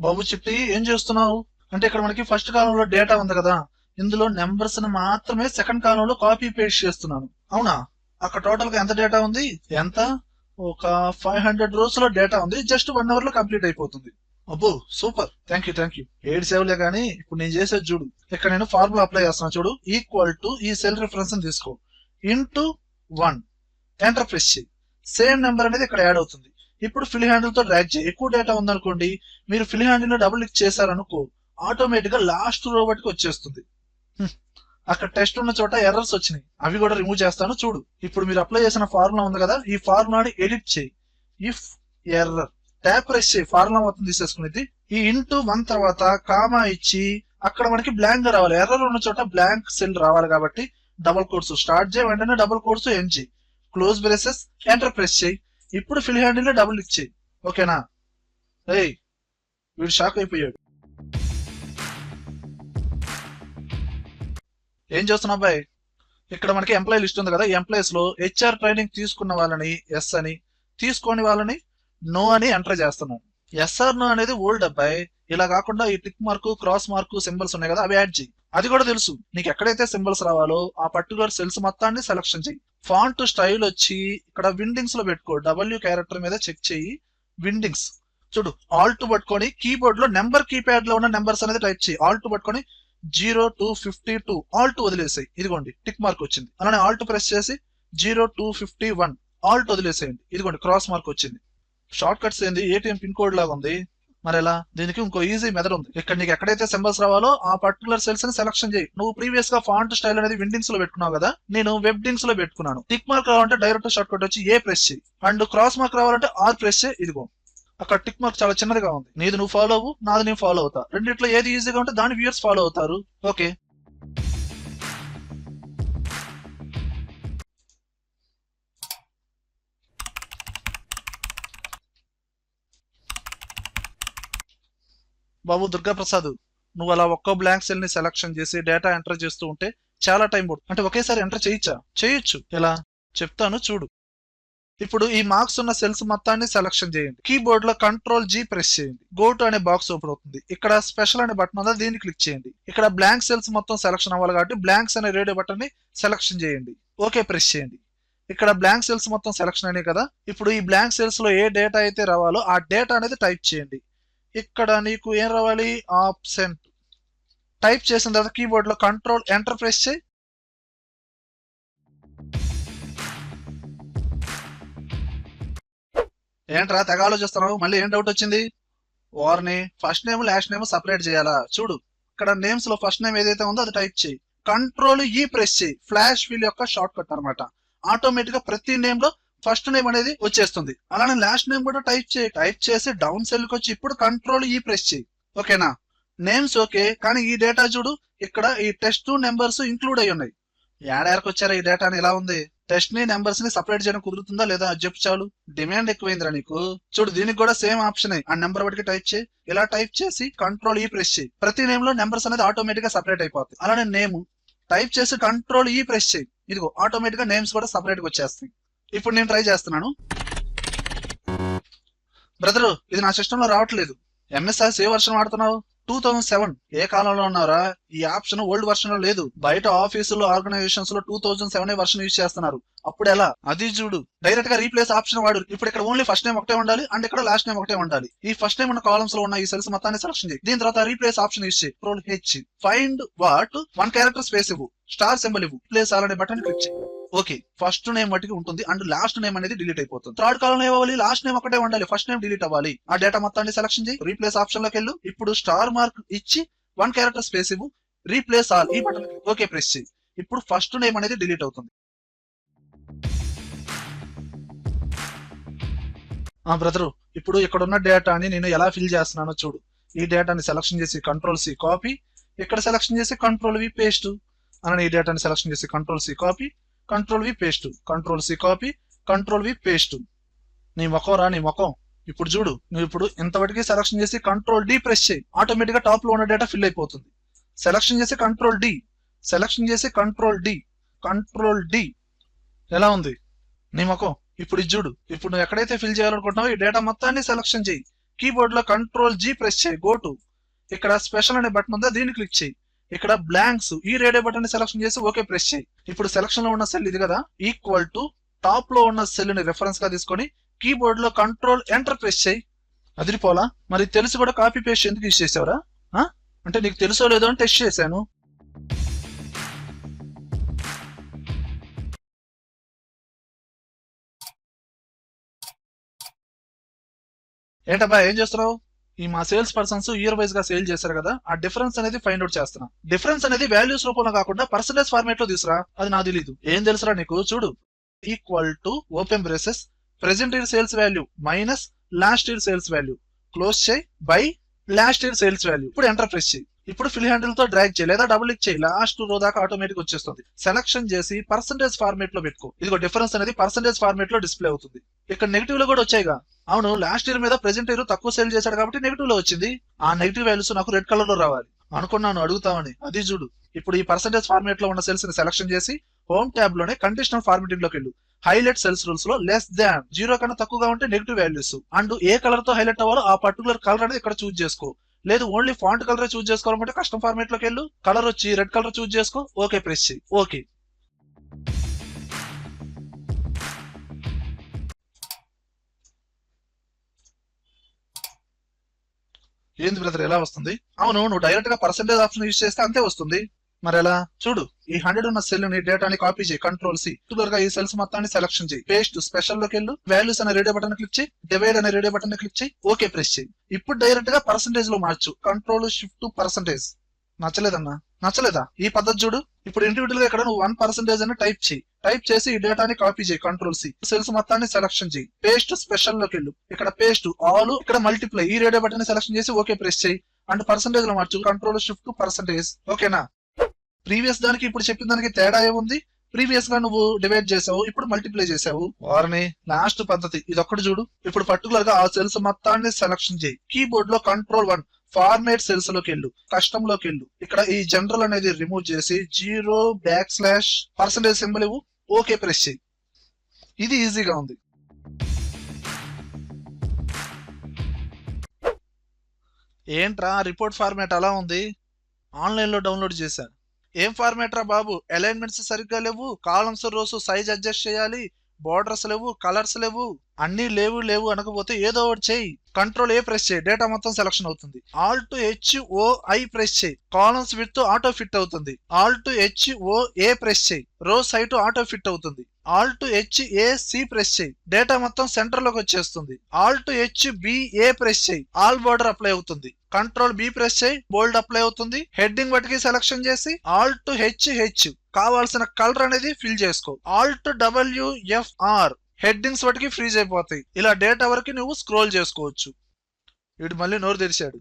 బాబు చిట్టి ఏం చేస్తున్నావు అంటే ఇక్కడ మనకి ఫస్ట్ కాలంలో డేటా ఉంది కదా, ఇందులో నెంబర్స్ ని మాత్రమే సెకండ్ కాలంలో కాపీ పేస్ట్ చేస్తున్నాను. అవునా? అక్కడ టోటల్ గా ఎంత డేటా ఉంది? ఎంత? ఒక 500 rows లో డేటా ఉంది. జస్ట్ 1 hour లో కంప్లీట్ అయిపోతుంది. అబ్బో సూపర్, థ్యాంక్ యూ. 7 సేవలే కానీ ఇప్పుడు నేను చేసేది చూడు. ఇక్కడ నేను ఫార్ములా అప్లై చేస్తున్నాను చూడు. ఈక్వల్ టు ఈ సెల్ రిఫరెన్స్ తీసుకో, ఇంటూ 1, ఎంటర్ ప్రెస్ చేయి. సేమ్ నెంబర్ అనేది ఇక్కడ యాడ్ అవుతుంది. ఇప్పుడు ఫిల్ హ్యాండిల్ తో డ్రాగ్ చేయి. ఎక్కువ డేటా ఉందనుకోండి, మీరు ఫిల్ హ్యాండిల్ లో డబుల్ క్లిక్ చేశారనుకో ఆటోమేటిక్ గా లాస్ట్ రో బట్టికి వచ్చేస్తుంది. అక్కడ టెస్ట్ ఉన్న చోట ఎర్రర్స్ వచ్చినాయి, అవి కూడా రిమూవ్ చేస్తాను చూడు. ఇప్పుడు మీరు అప్లై చేసిన ఫార్ములా ఉంది కదా, ఈ ఫార్ములాని ఎడిట్ చేయి. ఇఫ్ ఎర్రర్ ట్యాప్ ప్రెస్ చేయి, ఫార్ములా మొత్తం తీసేసుకునేది. ఈ ఇంటూ 1 తర్వాత కామా ఇచ్చి అక్కడ మనకి బ్లాంక్ గా రావాలి. ఎర్రర్ ఉన్న చోట బ్లాంక్ సెల్ రావాలి కాబట్టి డబుల్ కోట్స్ స్టార్ట్ చేయి, వెంటనే డబుల్ కోట్స్ ఎండ్ చేయి, క్లోజ్ బ్రేసెస్, ఎంటర్ ప్రెస్ చేయి. ఇప్పుడు ఫిల్ హ్యాండిల్ లో డబుల్ క్లిక్ చేయి. ఓకేనా? ఏయ్ వీడు షాక్ అయిపోయాడు. ఏం చేస్తున్నా అబ్బాయి? ఇక్కడ మనకి ఎంప్లాయీ లిస్ట్ ఉంది కదా, ఈ ఎంప్లాయీస్ లో హెచ్ఆర్ ట్రైనింగ్ తీసుకున్న వాళ్ళని ఎస్ అని, తీసుకోని వాళ్ళని నో అని ఎంటర్ చేస్తున్నాను. ఎస్ఆర్ నో అనేది ఓల్డ్ అబ్బాయి. ఇలా కాకుండా ఈ tick mark, cross mark symbols ఉన్నాయి కదా, అవి యాడ్ చేయి. అది కూడా తెలుసు నీకు. ఎక్కడైతే సింబల్స్ రావాలో ఆ పర్టికులర్ సెల్స్ మొత్తాన్ని సెలక్షన్ చేయి. ఫాంట్ స్టైల్ వచ్చి ఇక్కడ విండింగ్స్ లో పెట్టుకో. డబ్ల్యూ క్యారెక్టర్ మీద చెక్ చేయి, విండింగ్స్ చూడు. ఆల్ట్ పట్టుకొని కీబోర్డ్ లో నెంబర్ కీప్యాడ్ లో ఉన్న నెంబర్స్ అనేది టైప్ చేయి. ఆల్ట్ పట్టుకొని 0 to 52, ఆల్ట్ వదిలేసాయి. ఇదిగోండి టిక్ మార్క్ వచ్చింది. అలానే ఆల్ట్ ప్రెస్ చేసి 0 to 51, ఆల్ట్ వదిలేసేయండి. ఇదిగోండి క్రాస్ మార్క్ వచ్చింది. షార్ట్ కట్స్ ఏంది, ఏటీఎం పిన్ కోడ్ లాగా ఉంది. మరి ఎలా? దీనికి ఇంకో ఈజీ మెథడ్ ఉంది. ఇక్కడ నీకు ఎక్కడైతే సింబల్స్ రావాలో ఆ పర్టికులర్ సెల్స్ ని సెలక్షన్ చేయి. నువ్వు ప్రీవియస్ గా ఫాంట్ స్టైల్ అనేది విండింగ్స్ లో పెట్టుకున్నావు కదా, నేను వెబ్డింగ్స్ లో పెట్టుకున్నాను. టిక్ మార్క్ రావాలంటే డైరెక్ట్ షార్ట్ కట్ వచ్చి ఏ ప్రెస్ చేయి, అండ్ క్రాస్ మార్క్ రావాలంటే ఆర్ ప్రెస్ చేయి. ఇదిగో అక్కడ టిక్ మార్క్ చాలా చిన్నదిగా ఉంది. నీది నువ్వు ఫాలో అవ్వు, నాది నేను ఫాలో అవుతా. రెండిట్లో ఏది ఈజీగా ఉంటే దాని వ్యూయర్స్ ఫాలో అవుతారు. ఓకే. బాబు దుర్గా ప్రసాద్, నువ్వు అలా ఒక్కో బ్లాంక్ సెల్ ని సెలక్షన్ చేసి డేటా ఎంటర్ చేస్తూ ఉంటే చాలా టైం పడుతుంది. అంటే ఒకేసారి ఎంటర్ చేయొచ్చా? చేయొచ్చు. ఎలా చెప్తాను చూడు. ఇప్పుడు ఈ మార్క్స్ ఉన్న సెల్స్ మొత్తాన్ని సెలక్షన్ చేయండి. కీబోర్డ్ లో Ctrl+G ప్రెస్ చేయండి. గో టు అనే బాక్స్ ఓపెన్ అవుతుంది. ఇక్కడ స్పెషల్ అనే బటన్ ఉందా, దీన్ని క్లిక్ చేయండి. ఇక్కడ బ్లాంక్ సెల్స్ మొత్తం సెలక్షన్ అవ్వాలి కాబట్టి బ్లాంక్స్ అనే రేడియో బటన్ ని సెలక్షన్ చేయండి. ఓకే ప్రెస్ చేయండి. ఇక్కడ బ్లాంక్ సెల్స్ మొత్తం సెలక్షన్ అయినాయి కదా. ఇప్పుడు ఈ బ్లాంక్ సెల్స్ లో ఏ డేటా అయితే రావాలో ఆ డేటా అనేది టైప్ చేయండి. ఇక్కడ నీకు ఏం రావాలి? ఆబ్సెంట్. టైప్ చేసిన తర్వాత కీబోర్డ్ లో కంట్రోల్ ఎంటర్ ప్రెస్ చేయి. ఏంట్రా తెగ ఆలోచిస్తున్నావు? మళ్ళీ ఏం డౌట్ వచ్చింది? వారిని first name last name separate చేయాలా? చూడు, ఇక్కడ నేమ్స్ లో ఫస్ట్ నేమ్ ఏదైతే ఉందో అది టైప్ చేయి. Ctrl+E ప్రెస్ చేయి. ఫ్లాష్ ఫిల్ యొక్క షార్ట్ కట్ అనమాట. ఆటోమేటిక్ గా ప్రతి నేమ్ లో ఫస్ట్ నేమ్ అనేది వచ్చేస్తుంది. అలానే లాస్ట్ నేమ్ కూడా టైప్ చేయి. టైప్ చేసి డౌన్ సెల్ కి వచ్చి ఇప్పుడు Ctrl+E ప్రెస్ చేయి. ఓకేనా? నేమ్స్ ఓకే, కానీ ఈ డేటా చూడు, ఇక్కడ ఈ టెస్ట్ నెంబర్స్ ఇంక్లూడ్ అయి ఉన్నాయి. ఏడారికి వచ్చారా ఈ డేటా ఇలా ఉంది? టెస్ట్ ని నెంబర్స్ ని సపరేట్ చేయడం కుదురుతుందా లేదా? చెప్పు చాలు. డిమాండ్ ఎక్కువైందిరా నీకు. చూడు, దీనికి కూడా సేమ్ ఆప్షన్. ఆ నెంబర్ బట్టి టైప్ చేయి. ఇలా టైప్ చేసి Ctrl+E ప్రెస్ చేయి. ప్రతి నేమ్ లో నెంబర్స్ అనేది ఆటోమేటిక్ గా సపరేట్ అయిపోతాయి. అలానే నేమ్ టైప్ చేసి Ctrl+E ప్రెస్ చేయి. ఇదిగో ఆటోమేటిక్ గా నేమ్స్ కూడా సపరేట్ గా వచ్చేస్తాయి. ఇప్పుడు నేను ట్రై చేస్తున్నాను. బ్రదరు, ఇది నా సిస్టమ్ లో రావట్లేదు. ఎంఎస్ఆర్ ఏ వర్షన్ వాడుతున్నావు? 2007. ఏ కాలంలో ఉన్నారా? ఈ ఆప్షన్ ఓల్డ్ వర్షన్ లో లేదు. బయట ఆఫీసులో, ఆర్గనైజేషన్స్ లో 2007 వర్షన్ యూజ్ చేస్తున్నారు. అప్పుడు ఎలా? అది చూడు, డైరెక్ట్ గా రీప్లేస్ ఆప్షన్ వాడు. ఇప్పుడు ఇక్కడ ఓన్లీ ఫస్ట్ నేమ్ ఒకటే ఉండాలి, అండ్ ఇక్కడ లాస్ట్ నేమ్ ఒకటే ఉండాలి. ఈ ఫస్ట్ నేమ్ ఉన్న కాలమ్స్ లో ఉన్న ఈ సెల్స్ మొత్తాన్ని సెలక్షన్ చేయి. దీని తర్వాత రీప్లేస్ ఆప్షన్ యూజ్ చేయి. Ctrl+H. Find what 1 character space ఇవ్వు. స్టార్ సింబల్ ఇవ్వు. ప్లేస్ ఆల్ అనే బటన్ క్లిక్ చేయి. ఓకే, ఫస్ట్ నేమ్ మట్టికి ఉంటుంది అండ్ లాస్ట్ నేమ్ అనేది డిలీట్ అయిపోతుంది. థర్డ్ కాలం ఏమవ్వాలి? లాస్ట్ నేమ్ ఒకటే ఉండాలి, ఫస్ట్ నేమ్ డిలీట్ అవ్వాలి. ఆ డేటా మొత్తాన్ని సెలక్షన్ చేయి. రీప్లేస్ ఆప్షన్ లోకి వెళ్ళు. ఇప్పుడు స్టార్ మార్క్ ఇచ్చి 1 క్యారెక్టర్ స్పేస్ ఇవ్వు. రీప్లేస్ ఆల్ ఈ బటన్ ఓకే ప్రెస్ చేయి. ఇప్పుడు ఫస్ట్ నేమ్ అనేది డిలీట్ అవుతుంది. బ్రదరు, ఇప్పుడు ఇక్కడ ఉన్న డేటాని నేను ఎలా ఫిల్ చేస్తున్నానో చూడు. ఈ డేటాని సెలక్షన్ చేసి Ctrl+C కాపీ, ఇక్కడ సెలక్షన్ చేసి Ctrl+V పేస్ట్. అలానే ఈ డేటాని సెలక్షన్ చేసి Ctrl+C copy, Ctrl+V paste, Ctrl+C copy, Ctrl+V paste. నీ ముఖం రా, నీ ముఖం. ఇప్పుడు చూడు, నువ్వు ఇప్పుడు ఇంతవరకు సెలక్షన్ చేసి Ctrl+D ప్రెస్ చేయి. ఆటోమేటిక్ గా టాప్ లో ఉన్న డేటా ఫిల్ అయిపోతుంది. సెలక్షన్ చేసి Ctrl+D, సెలక్షన్ చేసి Ctrl+D, Ctrl+D. ఎలా ఉంది నీ ముఖం? ఇప్పుడు ఇది చూడు. ఇప్పుడు నువ్వు ఎక్కడైతే ఫిల్ చేయాలనుకుంటున్నావో ఈ డేటా మొత్తాన్ని సెలక్షన్ చేయి. కీబోర్డ్ లో కంట్రోల్ G ప్రెస్ చేయి, గో టు. ఇక్కడ స్పెషల్ అనే బటన్ ఉందా, దీన్ని క్లిక్ చేయి. ఇక్కడ బ్లాంక్స్ ఈ రేడియో బటన్ ని సెలక్షన్ చేసి ఓకే ప్రెస్ చేయి. ఇప్పుడు సెలక్షన్ లో ఉన్న సెల్ ఇది కదా, ఈక్వల్ టు టాప్ లో ఉన్న సెల్ ని రిఫరెన్స్ గా తీసుకొని కీబోర్డ్ లో కంట్రోల్ ఎంటర్ ప్రెస్ చేయి. అదిరిపోలా? మరి తెలిసి కూడా కాపీ పేస్ట్ ఎందుకు యూజ్ చేసావురా? అంటే నీకు తెలుసో లేదో అని టెస్ట్ చేశాను. ఏంటబ్బా ఏం చేస్తున్నావు? ఈ మా సేల్స్ పర్సన్స్ ఇయర్ వైజ్ గా సేల్ చేశారు కదా, ఆ డిఫరెన్స్ అనేది ఫైండ్ అవుట్ చేస్తున్నా. డిఫరెన్స్ అనేది వాల్యూస్ రూపంలో కాకుండా పర్సెంటేజ్ ఫార్మేట్ లో తీసురా. అది నాకు తెలీదు. ఏం తెలుసురా నీకు? చూడు, equal to open braces present year sales value minus last year sales value close చేయి by last year sales value. ఇప్పుడు ఎంటర్ ప్రెస్ చేయి. ఇప్పుడు ఫిల్ హ్యాండిల్ తో డ్రాగ్ చేయి లేదా డబుల్ క్లిక్ చేయి, లాస్ట్ రో దాకా ఆటోమేటిక్ వచ్చేస్తుంది. సెలక్షన్ చేసి పర్సెంటేజ్ ఫార్మేట్ లో పెట్టుకో. ఇదిగో డిఫరెన్స్ అనేది పర్సెంటేజ్ ఫార్మేట్ లో డిస్ప్లే అవుతుంది. ఇక్కడ నెగిటివ్ లో కూడా వచ్చాయిగా. అవును, లాస్ట్ ఇయర్ మీద ప్రెసెంట్ ఇయర్ తక్కువ సేల్ చేశాడు కాబట్టి నెగిటివ్ లో వచ్చింది. ఆ నెగిటివ్ వాల్యూస్ నాకు రెడ్ కలర్ లో రావాలి అనుకున్నాను, అడుగుతామని. అది చూడు. ఇప్పుడు ఈ పర్సెంటేజ్ ఫార్మేట్ లో ఉన్న సెల్స్ ని సెలక్షన్ చేసి హోమ్ ట్యాబ్ లోనే కండిషనల్ ఫార్మేటింగ్ లోకి వెళ్ళు. హైలైట్ సెల్స్ రూల్స్ లో లెస్ దాన్ 0 కన్నా తక్కువగా ఉంటే negative values and A colour తో హైలైట్ అవ్వాలో ఆ పర్టికులర్ కలర్ అనేది ఇక్కడ చూస్ చేసుకో. లేదు ఓన్లీ ఫాంట్ కలర్ చూస్ చేసుకోవాలంటే కస్టమ్ ఫార్మేట్ లోకి వెళ్ళు, కలర్ వచ్చి రెడ్ కలర్ చూస్ చేసుకో, ఓకే ప్రెస్ చేయి. ఓకే. ఏంది బ్రదర్ ఎలా వస్తుంది? అవును, నువ్వు డైరెక్ట్ గా పర్సెంటేజ్ ఆప్షన్ యూజ్ చేస్తే అంతే వస్తుంది. మరి ఎలా? చూడు, ఈ 100 ఉన్న సెల్ ని డేటాని కాపీ చేయి, కంట్రోల్ C. గా ఈ సెల్స్ మొత్తాన్ని సెలక్షన్ చేయి, పేస్ట్ స్పెషల్ లోకి వెళ్ళు, వాల్యూస్ అనే రేడియో బటన్ క్లిక్ చేయి, డివైడ్ అనే రేడియో బటన్ క్లిక్ చేయి, ఓకే ప్రెస్ చేయి. ఇప్పుడు డైరెక్ట్ గా పర్సెంటేజ్ లో మార్చు, కంట్రోల్ షిఫ్ట్ పర్సెంటేజ్. నచ్చలేదన్నా? నచ్చలేదా ఈ పద్ధతి? చూడు, ఇప్పుడు ఇండివిజువల్ గా ఇక్కడ నువ్వు 1% అని టైప్ చేయి. టైప్ చేసి ఈ డేటాని కాపీ చేయి, కంట్రోల్ C. సెల్స్ మొత్తాన్ని సెలక్షన్ చేయి, పేస్ట్ స్పెషల్ లోకి వెళ్ళు, ఇక్కడ పేస్ట్ ఆల్, ఇక్కడ మల్టిప్లై ఈ రేడియో బటన్ సెలక్షన్ చేసి ఓకే ప్రెస్ చేయి. అండ్ పర్సెంటేజ్ లో మార్చు, కంట్రోల్ షిఫ్ట్ పర్సెంటేజ్. ఓకేనా? ప్రీవియస్ దానికి ఇప్పుడు చెప్పిన దానికి తేడా ఏముంది? ప్రీవియస్ గా నువ్వు డివైడ్ చేసావు, ఇప్పుడు మల్టిప్లై చేసావు. వారిని లాస్ట్ పద్ధతి ఇదొక్కటి చూడు. ఇప్పుడు పర్టికులర్ గా ఆ సెల్స్ మొత్తాన్ని సెలక్షన్ చేయి, కీబోర్డ్ లో కంట్రోల్ 1 ఫార్మేట్ సెల్స్ లోకి వెళ్ళు, కస్టమ్ లోకి వెళ్ళు, ఇక్కడ ఈ జనరల్ అనేది రిమూవ్ చేసి 0 / సింబల్ ఇవ్వు, ఓకే ప్రెస్ చేయి. ఇది ఈజీగా ఉంది. ఏంట్రా రిపోర్ట్ ఫార్మాట్ అలా ఉంది? ఆన్లైన్ లో డౌన్లోడ్ చేశా. ఏం ఫార్మాట్ రా బాబు? అలైన్మెంట్స్ సరిగ్గా లేవు, కాలమ్స్ రోస్ సైజ్ అడ్జస్ట్ చేయాలి, బోర్డర్స్ లేవు, కలర్స్ లేవు. అన్ని లేవు అనకపోతే ఏదో ఒకటి చేయి. కంట్రోల్ A ప్రెస్ చేయి, డేటా మొత్తం సెలక్షన్ అవుతుంది. ఆల్ట్ HOI ప్రెస్ చేయి, కాలమ్స్ విడ్త్ ఆటో ఫిట్ అవుతుంది. ఆల్ట్ HOA ప్రెస్ చేయి, రోస్ హైట్ ఆటో ఫిట్ అవుతుంది. ఆల్ట్ HAC ప్రెస్ చేయి, డేటా మొత్తం సెంటర్ లోకి వచ్చేస్తుంది. ఆల్ట్ HBA ప్రెస్ చేయి, ఆల్ బోర్డర్ అప్లై అవుతుంది. కంట్రోల్ B ప్రెస్ చేయి, బోల్డ్ అప్లై అవుతుంది. హెడ్డింగ్ వాటికి సెలక్షన్ చేసి ఆల్ట్ HH కావాల్సిన కలర్ అనేది ఫిల్ చేసుకో. ఆల్ట్ WFR హెడ్డింగ్స్ వాటికి ఫ్రీజ్ అయిపోతాయి. ఇలా డేటా వరకు నువ్వు స్క్రోల్ చేసుకోవచ్చు. వీడు మళ్ళీ నోరు తెరిచాడు.